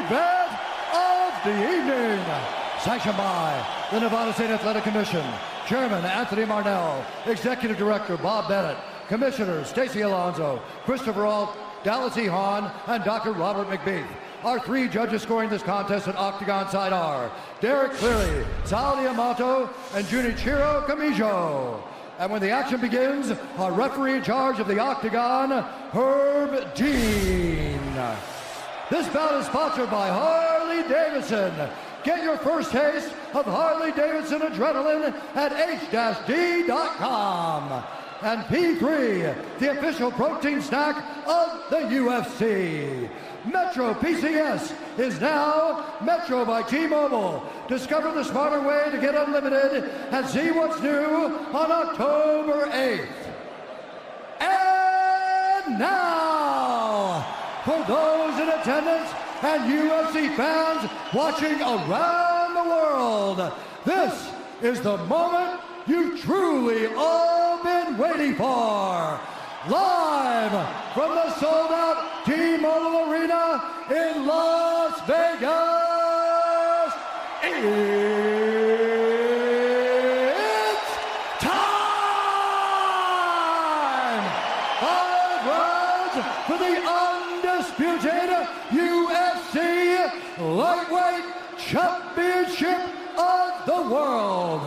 event of the evening. Sanctioned by the Nevada State Athletic Commission, Chairman Anthony Marnell, Executive Director Bob Bennett, Commissioners Stacey Alonso, Christopher Alt, Dallas E. Hahn, and Dr. Robert McBeath. Our three judges scoring this contest at Octagon side are Derek Cleary, Sal Diamato, and Junichiro Kamijo. And when the action begins, our referee in charge of the Octagon, Herb Dean. This bout is sponsored by Harley-Davidson. Get your first taste of Harley-Davidson adrenaline at h-d.com. And P3, the official protein snack of the UFC. Metro PCS is now Metro by T-Mobile. Discover the smarter way to get unlimited and see what's new on October 8th. And now, for those in attendance and UFC fans watching around the world, this is the moment you've truly all been waiting for. Live from the sold-out T-Mobile Arena in Las Vegas, it's time! 5 rounds for the undisputed UFC Lightweight Championship of the World.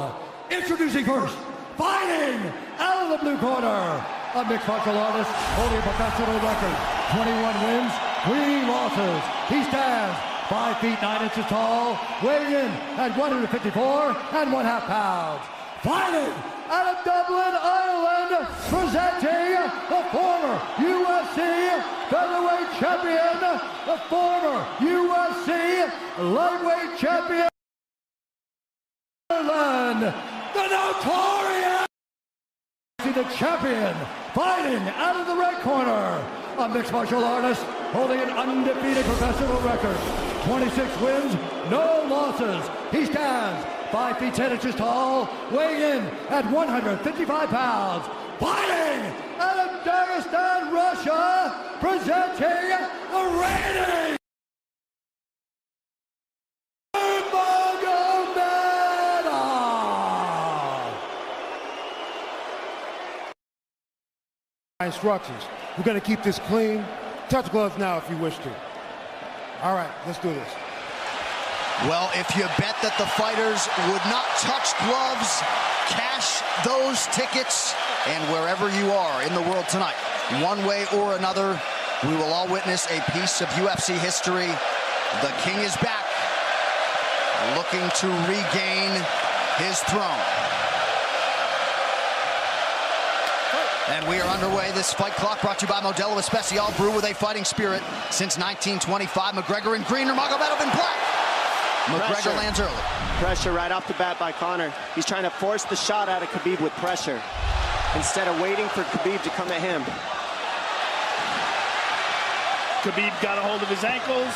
Introducing first, fighting out of the blue corner, a mixed martial artist holding a professional record, 21 wins, 3 losses. He stands 5 feet 9 inches tall, weighing in at 154.5 pounds. Fighting out of Dublin, Ireland, presenting the former UFC featherweight champion, the former UFC lightweight champion, Ireland, the notorious, the champion, fighting out of the red corner, a mixed martial artist holding an undefeated professional record, 26 wins, no losses. He stands 5 feet 10 inches tall, weighing in at 155 pounds. Fighting out of Dagestan, Russia, presenting the reigning instructions. We're going to keep this clean. Touch gloves now if you wish to. All right, let's do this. Well, if you bet that the fighters would not touch gloves, cash those tickets, and wherever you are in the world tonight, one way or another, we will all witness a piece of UFC history. The King is back, looking to regain his throne. And we are underway. This fight clock brought to you by Modelo Especial, brew with a fighting spirit since 1925. McGregor in green, Nurmagomedov in black. McGregor lands early. Pressure right off the bat by Conor. He's trying to force the shot out of Khabib with pressure instead of waiting for Khabib to come at him. Khabib got a hold of his ankles.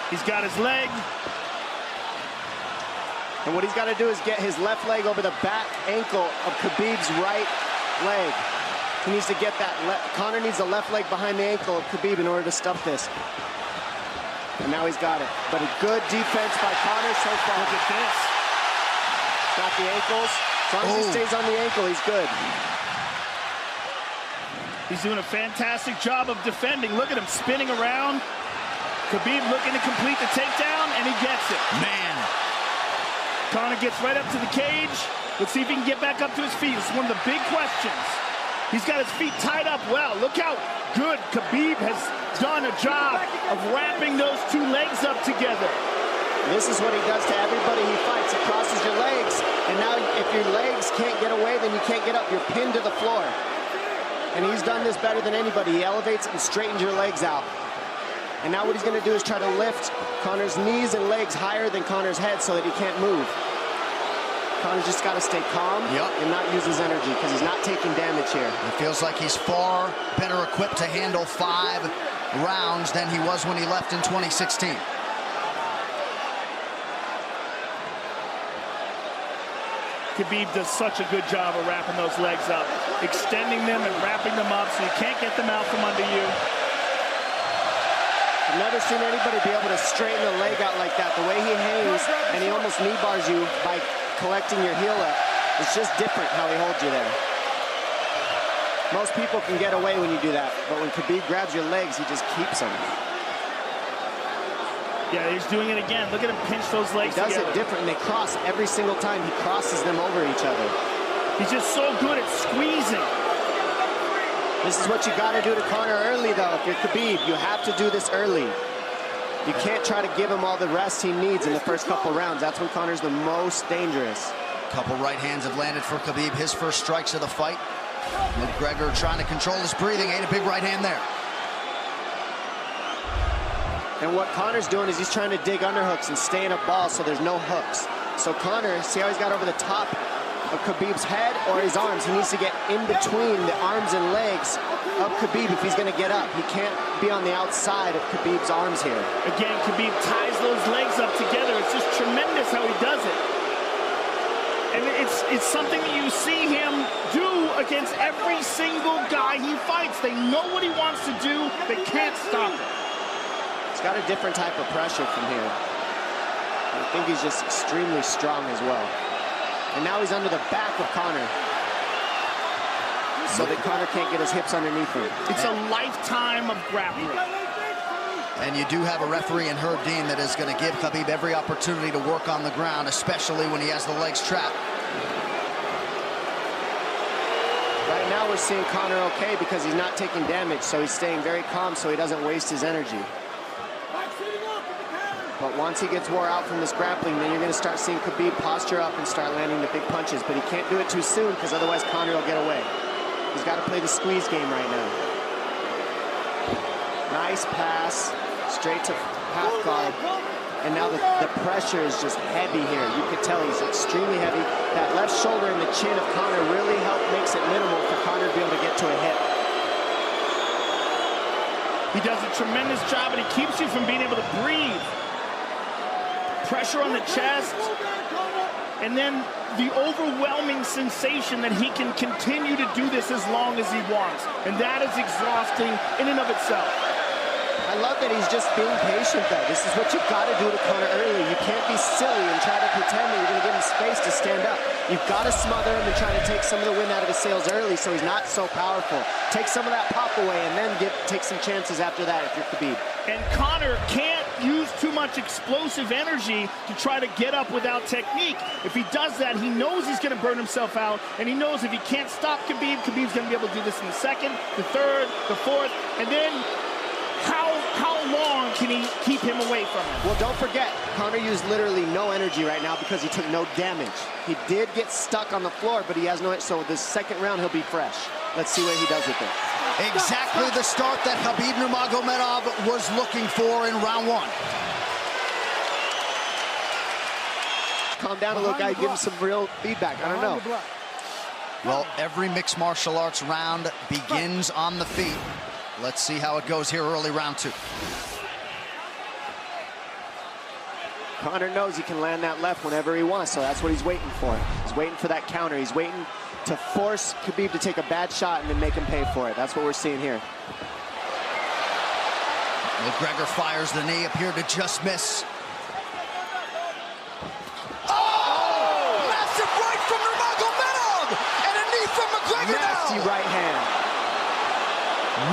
He's got his leg. And what he's got to do is get his left leg over the back ankle of Khabib's right leg. He needs to get that. Conor needs the left leg behind the ankle of Khabib in order to stuff this. And now he's got it. But a good defense by Conor so far. Look at this. Got the ankles. As long as he stays on the ankle, he's good. He's doing a fantastic job of defending. Look at him spinning around. Khabib looking to complete the takedown, and he gets it. Man. Conor gets right up to the cage. Let's see if he can get back up to his feet. It's one of the big questions. He's got his feet tied up well. Look how good Khabib has done a job of wrapping those two legs up together. This is what he does to everybody he fights. He crosses your legs, and now if your legs can't get away, then you can't get up. You're pinned to the floor. And he's done this better than anybody. He elevates and straightens your legs out. And now what he's going to do is try to lift Conor's knees and legs higher than Conor's head so that he can't move. Conor's just got to stay calm and not use his energy because he's not taking damage here. It feels like he's far better equipped to handle 5 rounds than he was when he left in 2016. Khabib does such a good job of wrapping those legs up, extending them and wrapping them up so you can't get them out from under you. I've never seen anybody be able to straighten the leg out like that. The way he hangs, and he almost knee bars you by collecting your heel up. It's just different how he holds you there. Most people can get away when you do that, but when Khabib grabs your legs, he just keeps them. Yeah, he's doing it again. Look at him pinch those legs together. He does it different, and they cross every single time. He crosses them over each other. He's just so good at squeezing. This is what you got to do to Conor early, though. If you're Khabib, you have to do this early. You can't try to give him all the rest he needs in the first couple rounds. That's when Conor's the most dangerous. Couple right hands have landed for Khabib. His first strikes of the fight. McGregor trying to control his breathing. Ate a big right hand there. And what Conor's doing is he's trying to dig underhooks and stay in a ball so there's no hooks. So Conor, see how he's got over the top of Khabib's head or his arms? He needs to get in between the arms and legs of Khabib if he's going to get up. He can't be on the outside of Khabib's arms here. Again, Khabib ties those legs up together. It's just tremendous how he does it. And it's something that you see him do against every single guy he fights. They know what he wants to do. They can't stop it. He's got a different type of pressure from here. I think he's just extremely strong as well. And now he's under the back of Conor, so that Conor can't get his hips underneath him. It's a lifetime of grappling. And you do have a referee in Herb Dean that is going to give Khabib every opportunity to work on the ground, especially when he has the legs trapped. Right now we're seeing Conor okay because he's not taking damage, so he's staying very calm so he doesn't waste his energy. But once he gets wore out from this grappling, then you're going to start seeing Khabib posture up and start landing the big punches. But he can't do it too soon because otherwise Conor will get away. He's got to play the squeeze game right now. Nice pass, straight to half guard. And now the pressure is just heavy here. You can tell he's extremely heavy. That left shoulder and the chin of Conor really makes it minimal for Conor to be able to get to a hit. He does a tremendous job, and he keeps you from being able to breathe. Pressure on the chest, and then the overwhelming sensation that he can continue to do this as long as he wants. And that is exhausting in and of itself. I love that he's just being patient, though. This is what you've got to do to Conor early. You can't be silly and try to pretend that you're going to give him space to stand up. You've got to smother him and try to take some of the wind out of his sails early so he's not so powerful. Take some of that pop away and then take some chances after that if you're Khabib. And Conor can't use too much explosive energy to try to get up without technique. If he does that, he knows he's going to burn himself out, and he knows if he can't stop Khabib, Khabib's going to be able to do this in the second, the third, the fourth, and then how long can he keep him away from him? Well, don't forget, Conor used literally no energy right now because he took no damage. He did get stuck on the floor, but he has no, so this second round he'll be fresh. Let's see what he does with it. Exactly the start that Khabib Nurmagomedov was looking for in round one. Calm down a little, guy. Give him some real feedback. I don't know. Well, every mixed martial arts round begins on the feet. Let's see how it goes here early round two. Conor knows he can land that left whenever he wants, so that's what he's waiting for. He's waiting for that counter. He's waiting to force Khabib to take a bad shot and then make him pay for it. That's what we're seeing here. McGregor fires the knee, appeared to just miss. Oh! Massive right from Nurmagomedov! And a knee from McGregor now! Nasty right hand.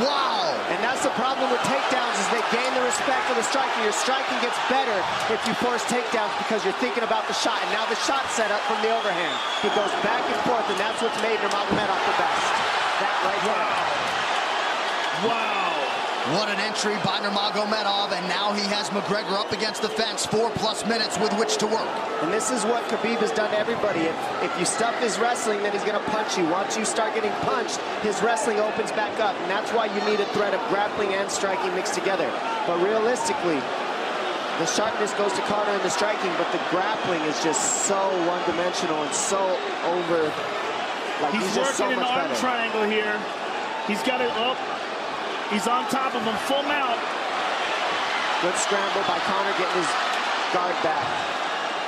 Wow! And that's the problem with takedowns is they gain the respect of the striker. Your striking gets better if you force takedowns because you're thinking about the shot. And now the shot set up from the overhand. He goes back and forth, and that's what's made Nurmagomedov the best. That right hand. Wow. What an entry by Nurmagomedov, and now he has McGregor up against the fence, 4+ minutes with which to work. And this is what Khabib has done to everybody. If you stuff his wrestling, then he's going to punch you. Once you start getting punched, his wrestling opens back up, and that's why you need a threat of grappling and striking mixed together. But realistically, the sharpness goes to Conor in the striking, but the grappling is just so one-dimensional and so over. Like He's just so working much an arm better. triangle here. He's got it up. He's on top of him, full mount. Good scramble by Conor, getting his guard back.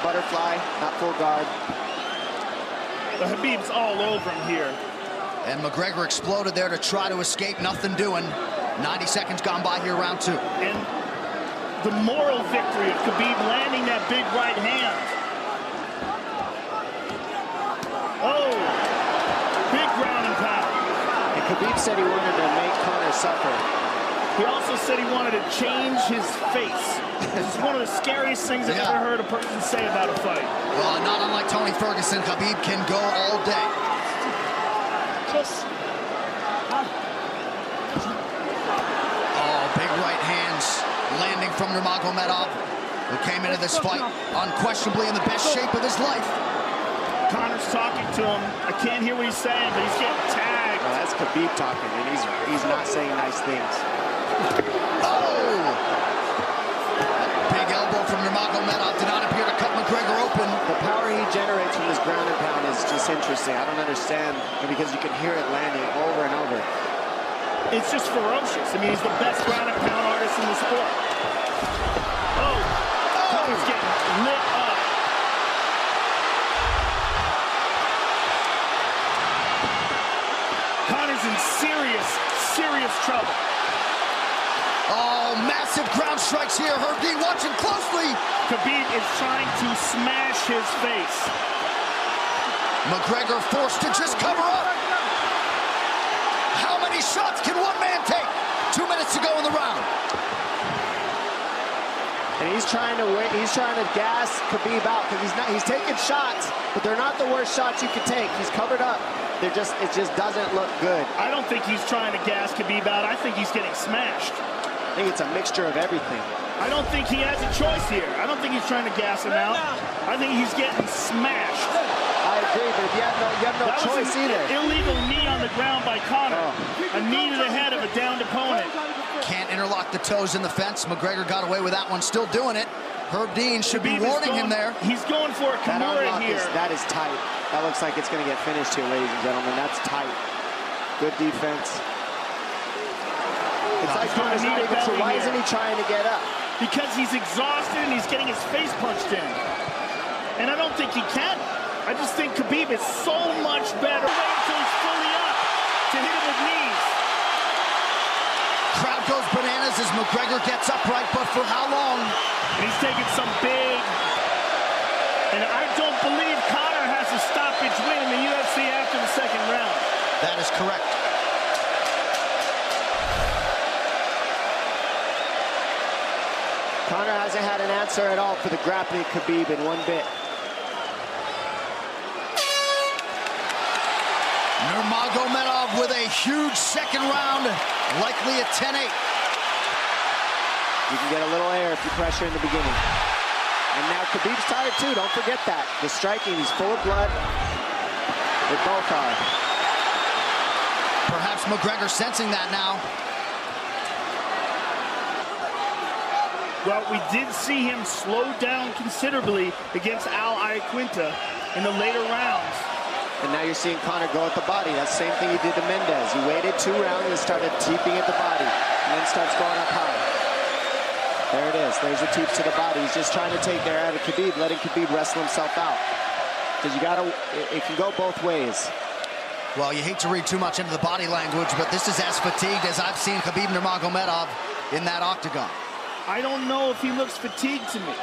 Butterfly, not full guard. The Khabib's all over him here. And McGregor exploded there to try to escape, nothing doing. 90 seconds gone by here, round two. And the moral victory of Khabib landing that big right hand. Oh, big ground and pound. And Khabib said he wanted to make Conor suffer. He also said he wanted to change his face. This is one of the scariest things I've ever heard a person say about a fight. Well, not unlike Tony Ferguson, Khabib can go all day. Oh, big right hands landing from Nurmagomedov, who came into this fight unquestionably in the best shape of his life. Conor's talking to him. I can't hear what he's saying, but he's getting tagged. Well, that's Khabib talking, and he's not saying nice things. Oh! Big elbow from Nurmagomedov did not appear to cut McGregor open. The power he generates from this ground and pound is just interesting. I don't understand, because you can hear it landing over and over. It's just ferocious. I mean, he's the best ground and pound artist in the sport. Oh! Conor's getting lit up. Conor's in serious trouble. Oh, massive ground strikes here. Herb Dean watching closely. Khabib is trying to smash his face. McGregor forced to just cover up. How many shots can one man take? 2 minutes to go in the round. And he's trying to gas Khabib out, because he's taking shots, but they're not the worst shots you could take. He's covered up. It just doesn't look good. I don't think he's trying to gas Khabib out. I think he's getting smashed. I think it's a mixture of everything. I don't think he has a choice here. I don't think he's trying to gas him out. I think he's getting smashed. I agree, but if you have no choice either. Illegal knee on the ground by Conor. A knee to the head of a downed opponent. Can't interlock the toes in the fence. McGregor got away with that one, still doing it. Herb Dean should be warning him there. He's going for a Kimura here. That is tight. That looks like it's going to get finished here, ladies and gentlemen. That's tight. Good defense. It's like Conor's not even sure. Why isn't he trying to get up? Because he's exhausted and he's getting his face punched in. And I don't think he can. I just think Khabib is so much better. Wait until he's fully up to hit him with knees. Crowd goes bananas as McGregor gets upright, but for how long? And he's taking some big... And I don't believe Conor has a stoppage win in the UFC after the second round. That is correct. Conor hasn't had an answer at all for the grappling Khabib in one bit. Nurmagomedov with a huge second round, likely a 10-8. You can get a little air if you pressure in the beginning. And now Khabib's tired too, don't forget that. The striking, he's full of blood. They both are. Perhaps McGregor sensing that now. Well, we did see him slow down considerably against Al Iaquinta in the later rounds. And now you're seeing Conor go at the body. That's the same thing he did to Mendez. He waited 2 rounds and started teeping at the body, and then starts going up high. There it is. There's the teeps to the body. He's just trying to take their out of Khabib, letting Khabib wrestle himself out. Because you gotta, it can go both ways. Well, you hate to read too much into the body language, but this is as fatigued as I've seen Khabib Nurmagomedov in that octagon. I don't know if he looks fatigued to me.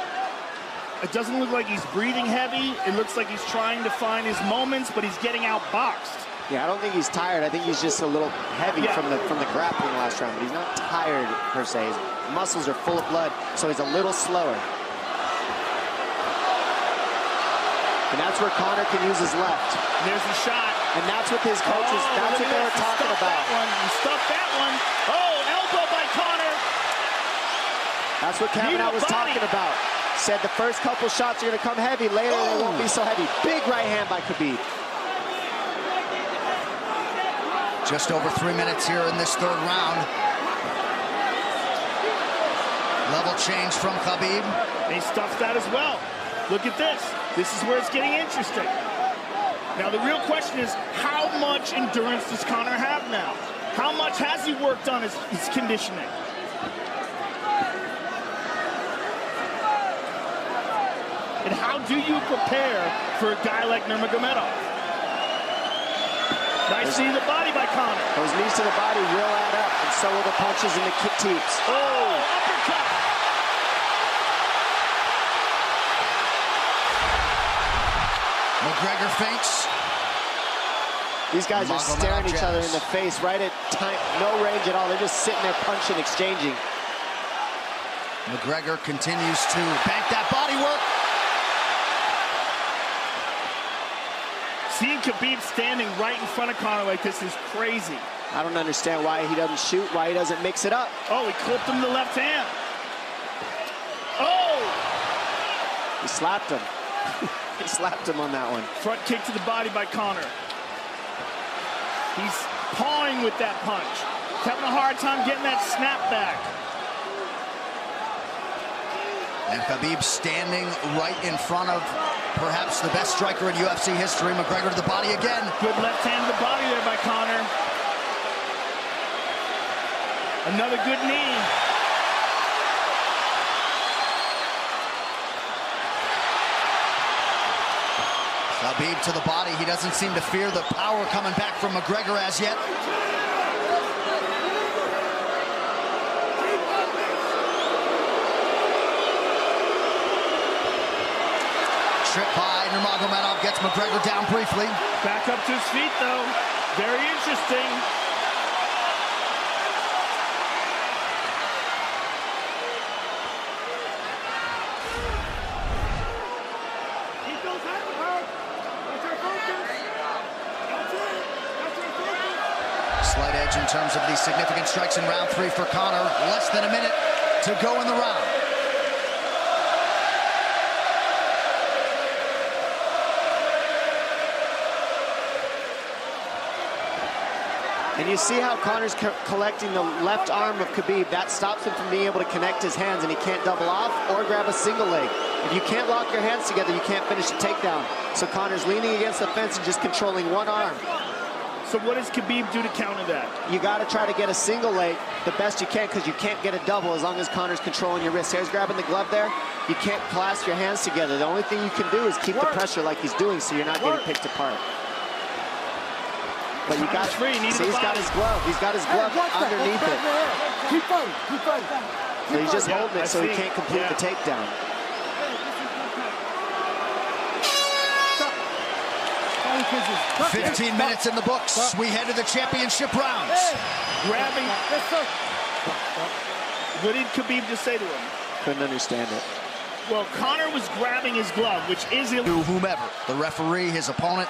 It doesn't look like he's breathing heavy. It looks like he's trying to find his moments, but he's getting outboxed. Yeah, I don't think he's tired. I think he's just a little heavy from the grappling last round, but he's not tired per se. His muscles are full of blood, so he's a little slower. And that's where Conor can use his left. There's the shot. And that's what his coaches, that's what they were talking about. He stuffed that one. Oh, elbow by Conor. That's what Kavanaugh was talking about. Said the first couple shots are going to come heavy. Later, they won't be so heavy. Big right hand by Khabib. Just over 3 minutes here in this third round. Level change from Khabib. He stuffed that as well. Look at this. This is where it's getting interesting. Now, the real question is, how much endurance does Conor have now? How much has he worked on his conditioning? And how do you prepare for a guy like Nurmagomedov? Nice knee to the body by Conor. Those knees to the body will add up, and so will the punches and the kick teeps. Oh, uppercut. McGregor feints. These guys are staring each other in the face right at time, no range at all. They're just sitting there punching, exchanging. McGregor continues to bank that body work. Seeing Khabib standing right in front of Conor like this is crazy. I don't understand why he doesn't shoot, why he doesn't mix it up. Oh, he clipped him the left hand. Oh! He slapped him. He slapped him on that one. Front kick to the body by Conor. He's pawing with that punch. He's having a hard time getting that snap back. And Khabib standing right in front of perhaps the best striker in UFC history. McGregor to the body again. Good left hand to the body there by Conor. Another good knee. Khabib to the body. He doesn't seem to fear the power coming back from McGregor as yet. Trip by Nurmagomedov gets McGregor down briefly. Back up to his feet, though. Very interesting. Slight edge in terms of these significant strikes in round 3 for Conor. Less than a minute to go in the round. And you see how Conor's collecting the left arm of Khabib. That stops him from being able to connect his hands, and he can't double off or grab a single leg. If you can't lock your hands together, you can't finish a takedown. So Conor's leaning against the fence and just controlling one arm. So what does Khabib do to counter that? You got to try to get a single leg the best you can, because you can't get a double as long as Conor's controlling your wrist. Here's grabbing the glove there. You can't clasp your hands together. The only thing you can do is keep the pressure like he's doing, so you're not getting picked apart. But you got free. See, he's got his glove. He's got his glove underneath it. Keep fighting. Keep fighting. So he's just holding it so he can't complete the takedown. Stop. 15 minutes in the books. We head to the championship rounds. Grabbing. What did Khabib just say to him? Couldn't understand it. Well, Conor was grabbing his glove, which is illegal. To whomever, the referee, his opponent,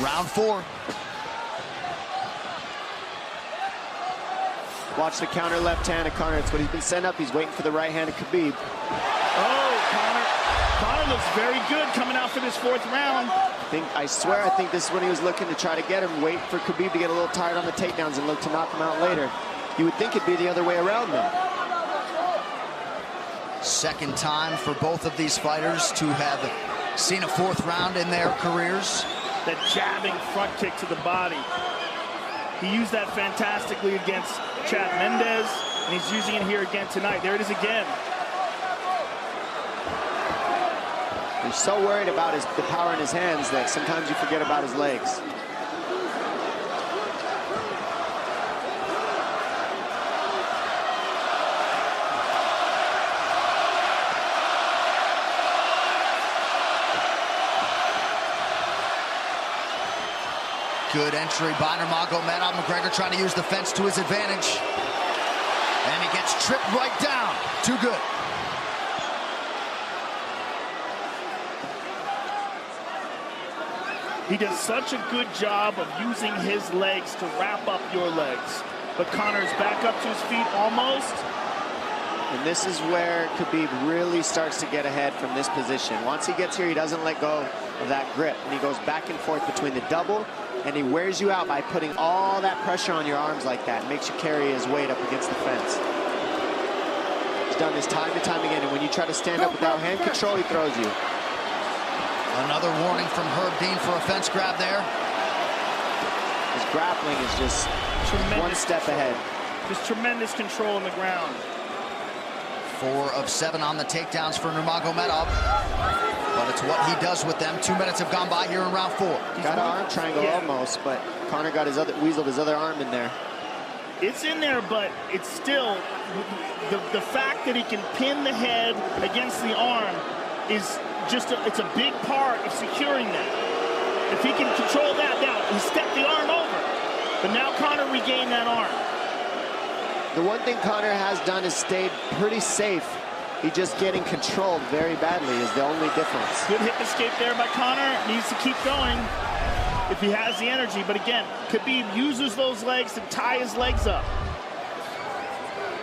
round 4. Watch the counter left hand of Conor. It's what he's been sent up. He's waiting for the right hand of Khabib. Oh, Conor looks very good coming out for this 4th round. I swear, I think this is when he was looking to try to get him, wait for Khabib to get a little tired on the takedowns and look to knock him out later. You would think it'd be the other way around, though. Second time for both of these fighters to have seen a 4th round in their careers. That jabbing front kick to the body. He used that fantastically against Chad Mendes, and he's using it here again tonight. There it is again. He's so worried about the power in his hands that sometimes you forget about his legs. Good entry by Nurmagomedov. McGregor trying to use the fence to his advantage. And he gets tripped right down. Too good. He does such a good job of using his legs to wrap up your legs. But Conor's back up to his feet almost. And this is where Khabib really starts to get ahead from this position. Once he gets here, he doesn't let go of that grip. And he goes back and forth between the double, and he wears you out by putting all that pressure on your arms like that. It makes you carry his weight up against the fence. He's done this time and time again, and when you try to stand up without hand control, he throws you. Another warning from Herb Dean for a fence grab there. His grappling is just one step ahead. Just tremendous control on the ground. 4 of 7 on the takedowns for Nurmagomedov. But it's what he does with them. 2 minutes have gone by here in round 4. Got an arm triangle almost, but Conor got weaseled his other arm in there. It's in there, but it's still the fact that he can pin the head against the arm is just it's a big part of securing that. If he can control that, now he stepped the arm over. But now Conor regained that arm. The one thing Conor has done is stayed pretty safe. He just getting controlled very badly is the only difference. Good hip escape there by Conor. Needs to keep going if he has the energy. But again, Khabib uses those legs to tie his legs up.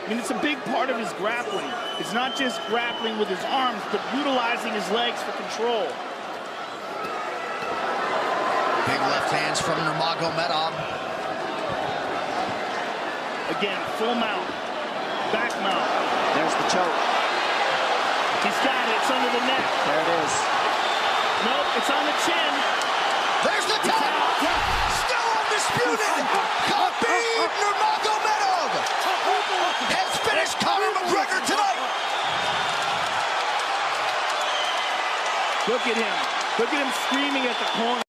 I mean, it's a big part of his grappling. It's not just grappling with his arms, but utilizing his legs for control. Big left hands from Nurmagomedov. Again, full mount, back mount. There's the choke. He's got it, it's under the neck. There it is. Nope, it's on the chin. There's the tap. Still undisputed. Khabib Nurmagomedov has finished Conor McGregor tonight. Look at him. Look at him screaming at the corner.